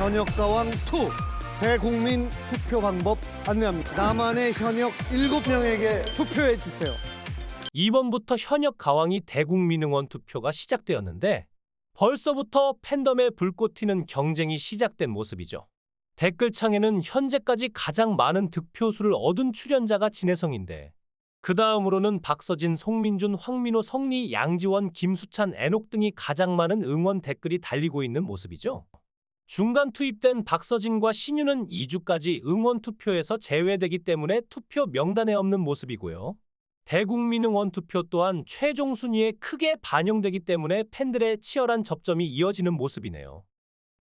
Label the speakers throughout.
Speaker 1: 현역가왕 2 대국민 투표 방법 안내합니다. 남한의 현역 7명에게 투표해 주세요.
Speaker 2: 이번부터 현역 가왕이 대국민응원 투표가 시작되었는데 벌써부터 팬덤에 불꽃 튀는 경쟁이 시작된 모습이죠. 댓글창에는 현재까지 가장 많은 득표수를 얻은 출연자가 진해성인데 그 다음으로는 박서진, 송민준, 황민호, 성리, 양지원, 김수찬, 애녹 등이 가장 많은 응원 댓글이 달리고 있는 모습이죠. 중간 투입된 박서진과 신유는 2주까지 응원 투표에서 제외되기 때문에 투표 명단에 없는 모습이고요. 대국민응원 투표 또한 최종 순위에 크게 반영되기 때문에 팬들의 치열한 접점이 이어지는 모습이네요.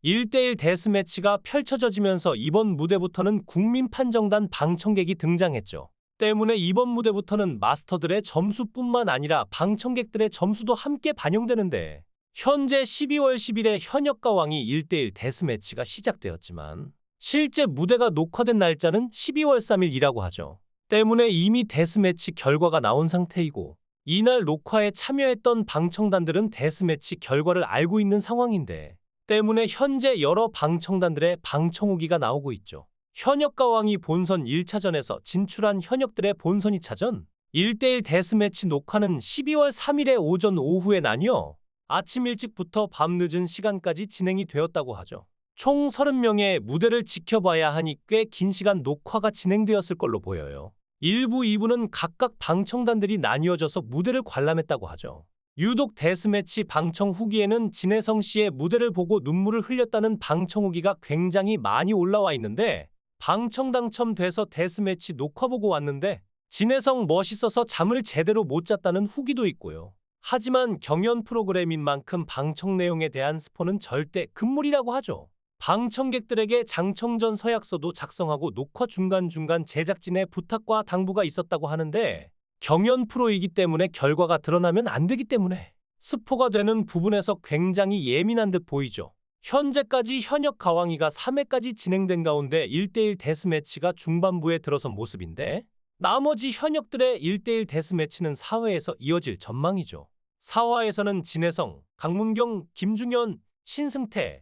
Speaker 2: 1대1 데스매치가 펼쳐지면서 이번 무대부터는 국민판정단 방청객이 등장했죠. 때문에 이번 무대부터는 마스터들의 점수뿐만 아니라 방청객들의 점수도 함께 반영되는데 현재 12월 10일에 현역가왕이 1대1 데스매치가 시작되었지만 실제 무대가 녹화된 날짜는 12월 3일이라고 하죠. 때문에 이미 데스매치 결과가 나온 상태이고 이날 녹화에 참여했던 방청단들은 데스매치 결과를 알고 있는 상황인데 때문에 현재 여러 방청단들의 방청 후기가 나오고 있죠. 현역가왕이 본선 1차전에서 진출한 현역들의 본선 2차전 1대1 데스매치 녹화는 12월 3일에 오전 오후에 나뉘어 아침 일찍부터 밤늦은 시간까지 진행이 되었다고 하죠. 총 30명의 무대를 지켜봐야 하니 꽤 긴 시간 녹화가 진행되었을 걸로 보여요. 1부, 2부는 각각 방청단들이 나뉘어져서 무대를 관람했다고 하죠. 유독 데스매치 방청 후기에는 진해성 씨의 무대를 보고 눈물을 흘렸다는 방청 후기가 굉장히 많이 올라와 있는데 방청 당첨돼서 데스매치 녹화 보고 왔는데 진해성 멋있어서 잠을 제대로 못 잤다는 후기도 있고요. 하지만 경연 프로그램인 만큼 방청 내용에 대한 스포는 절대 금물이라고 하죠. 방청객들에게 장청전 서약서도 작성하고 녹화 중간중간 제작진의 부탁과 당부가 있었다고 하는데 경연 프로이기 때문에 결과가 드러나면 안 되기 때문에 스포가 되는 부분에서 굉장히 예민한 듯 보이죠. 현재까지 현역 가왕이가 3회까지 진행된 가운데 1대1 데스매치가 중반부에 들어선 모습인데 나머지 현역들의 1대1 데스매치는 4회에서 이어질 전망이죠. 4화에서는 진해성, 강문경, 김중현, 신승태,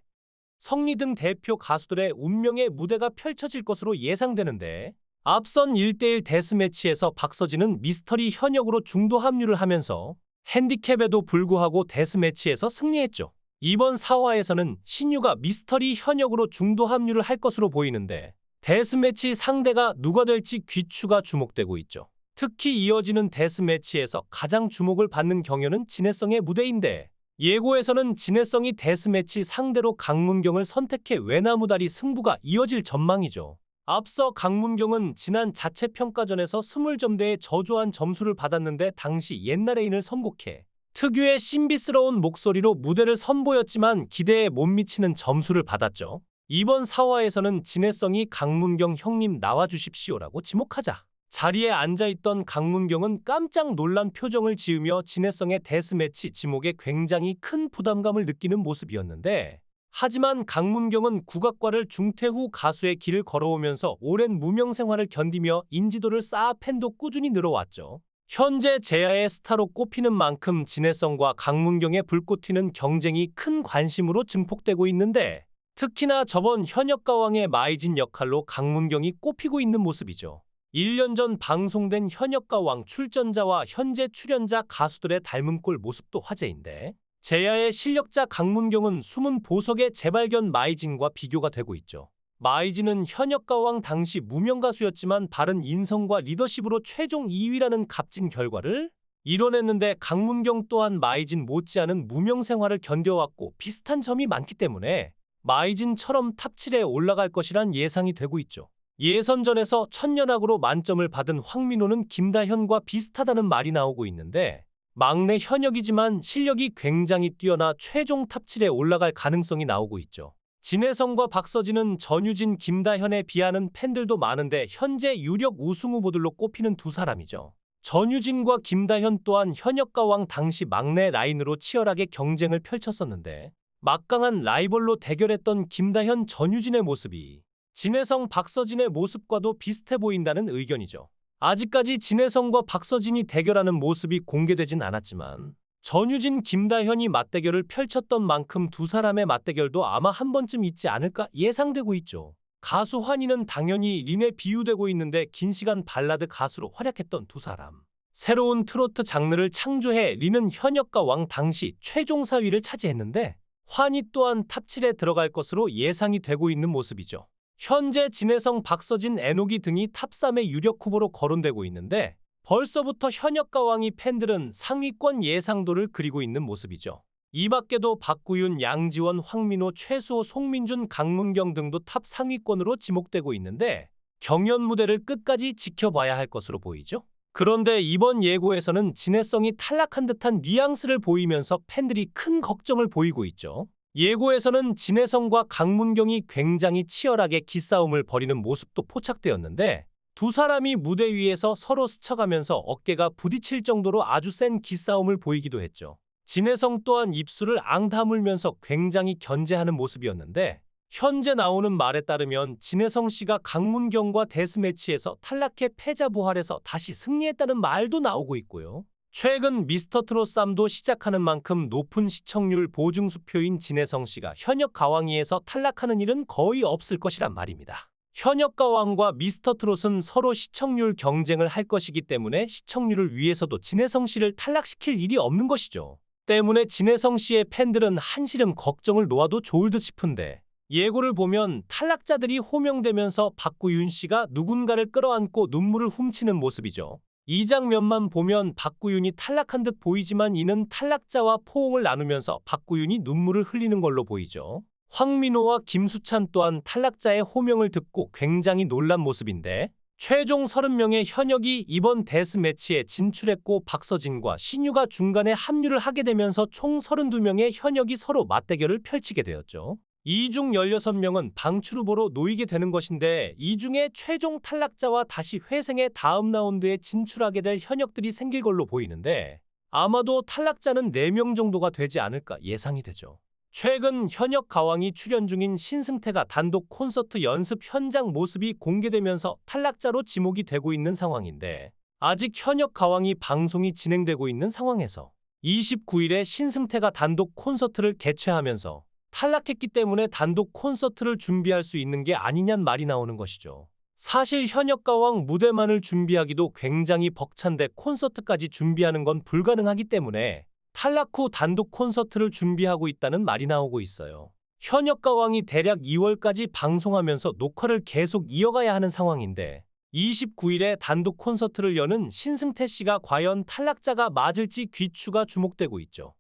Speaker 2: 성리 등 대표 가수들의 운명의 무대가 펼쳐질 것으로 예상되는데 앞선 1대1 데스매치에서 박서진은 미스터리 현역으로 중도 합류를 하면서 핸디캡에도 불구하고 데스매치에서 승리했죠. 이번 4화에서는 신유가 미스터리 현역으로 중도 합류를 할 것으로 보이는데 데스매치 상대가 누가 될지 귀추가 주목되고 있죠. 특히 이어지는 데스매치에서 가장 주목을 받는 경연은 진해성의 무대인데 예고에서는 진해성이 데스매치 상대로 강문경을 선택해 외나무다리 승부가 이어질 전망이죠. 앞서 강문경은 지난 자체평가전에서 스물점대에 저조한 점수를 받았는데 당시 옛날 애인을 선곡해 특유의 신비스러운 목소리로 무대를 선보였지만 기대에 못 미치는 점수를 받았죠. 이번 4화에서는 진해성이 강문경 형님 나와주십시오라고 지목하자 자리에 앉아있던 강문경은 깜짝 놀란 표정을 지으며 진해성의 데스매치 지목에 굉장히 큰 부담감을 느끼는 모습이었는데 하지만 강문경은 국악과를 중퇴 후 가수의 길을 걸어오면서 오랜 무명 생활을 견디며 인지도를 쌓아 팬도 꾸준히 늘어왔죠. 현재 제야의 스타로 꼽히는 만큼 진해성과 강문경의 불꽃 튀는 경쟁이 큰 관심으로 증폭되고 있는데 특히나 저번 현역가왕의 마이진 역할로 강문경이 꼽히고 있는 모습이죠. 1년 전 방송된 현역가왕 출전자와 현재 출연자 가수들의 닮은 꼴 모습도 화제인데 제야의 실력자 강문경은 숨은 보석의 재발견 마이진과 비교가 되고 있죠. 마이진은 현역가왕 당시 무명 가수였지만 바른 인성과 리더십으로 최종 2위라는 값진 결과를 이뤄냈는데 강문경 또한 마이진 못지않은 무명 생활을 견뎌왔고 비슷한 점이 많기 때문에 마이진처럼 탑7에 올라갈 것이란 예상이 되고 있죠. 예선전에서 천년악으로 만점을 받은 황민호는 김다현과 비슷하다는 말이 나오고 있는데 막내 현역이지만 실력이 굉장히 뛰어나 최종 탑7에 올라갈 가능성이 나오고 있죠. 진해성과 박서진은 전유진, 김다현에 비하는 팬들도 많은데 현재 유력 우승 후보들로 꼽히는 두 사람이죠. 전유진과 김다현 또한 현역가왕 당시 막내 라인으로 치열하게 경쟁을 펼쳤었는데 막강한 라이벌로 대결했던 김다현, 전유진의 모습이 진해성, 박서진의 모습과도 비슷해 보인다는 의견이죠. 아직까지 진해성과 박서진이 대결하는 모습이 공개되진 않았지만 전유진, 김다현이 맞대결을 펼쳤던 만큼 두 사람의 맞대결도 아마 한 번쯤 있지 않을까 예상되고 있죠. 가수 환희는 당연히 린에 비유되고 있는데 긴 시간 발라드 가수로 활약했던 두 사람. 새로운 트로트 장르를 창조해 린은 현역가 왕 당시 최종 4위를 차지했는데 환희 또한 탑7에 들어갈 것으로 예상이 되고 있는 모습이죠. 현재 진혜성, 박서진, 애녹이 등이 탑3의 유력 후보로 거론되고 있는데 벌써부터 현역가왕이 팬들은 상위권 예상도를 그리고 있는 모습이죠. 이 밖에도 박구윤, 양지원, 황민호, 최수호, 송민준, 강문경 등도 탑 상위권으로 지목되고 있는데 경연 무대를 끝까지 지켜봐야 할 것으로 보이죠. 그런데 이번 예고에서는 진혜성이 탈락한 듯한 뉘앙스를 보이면서 팬들이 큰 걱정을 보이고 있죠. 예고에서는 진혜성과 강문경이 굉장히 치열하게 기싸움을 벌이는 모습도 포착되었는데 두 사람이 무대 위에서 서로 스쳐가면서 어깨가 부딪힐 정도로 아주 센 기싸움을 보이기도 했죠. 진혜성 또한 입술을 앙다물면서 굉장히 견제하는 모습이었는데 현재 나오는 말에 따르면 진혜성 씨가 강문경과 데스매치에서 탈락해 패자 부활해서 다시 승리했다는 말도 나오고 있고요. 최근 미스터트롯 쌈도 시작하는 만큼 높은 시청률 보증수표인 진혜성 씨가 현역 가왕위에서 탈락하는 일은 거의 없을 것이란 말입니다. 현역 가왕과 미스터트롯은 서로 시청률 경쟁을 할 것이기 때문에 시청률을 위해서도 진혜성 씨를 탈락시킬 일이 없는 것이죠. 때문에 진혜성 씨의 팬들은 한시름 걱정을 놓아도 좋을 듯 싶은데 예고를 보면 탈락자들이 호명되면서 박구윤 씨가 누군가를 끌어안고 눈물을 훔치는 모습이죠. 이 장면만 보면 박구윤이 탈락한 듯 보이지만 이는 탈락자와 포옹을 나누면서 박구윤이 눈물을 흘리는 걸로 보이죠. 황민호와 김수찬 또한 탈락자의 호명을 듣고 굉장히 놀란 모습인데 최종 30명의 현역이 이번 데스매치에 진출했고 박서진과 신유가 중간에 합류를 하게 되면서 총 32명의 현역이 서로 맞대결을 펼치게 되었죠. 이 중 16명은 방출 후보로 놓이게 되는 것인데 이 중에 최종 탈락자와 다시 회생의 다음 라운드에 진출하게 될 현역들이 생길 걸로 보이는데 아마도 탈락자는 4명 정도가 되지 않을까 예상이 되죠. 최근 현역 가왕이 출연 중인 신승태가 단독 콘서트 연습 현장 모습이 공개되면서 탈락자로 지목이 되고 있는 상황인데 아직 현역 가왕이 방송이 진행되고 있는 상황에서 29일에 신승태가 단독 콘서트를 개최하면서 탈락했기 때문에 단독 콘서트를 준비할 수 있는 게 아니냔 말이 나오는 것이죠. 사실 현역 가왕 무대만을 준비하기도 굉장히 벅찬데 콘서트까지 준비하는 건 불가능하기 때문에 탈락 후 단독 콘서트를 준비하고 있다는 말이 나오고 있어요. 현역 가왕이 대략 2월까지 방송하면서 녹화를 계속 이어가야 하는 상황인데 29일에 단독 콘서트를 여는 신승태 씨가 과연 탈락자가 맞을지 귀추가 주목되고 있죠.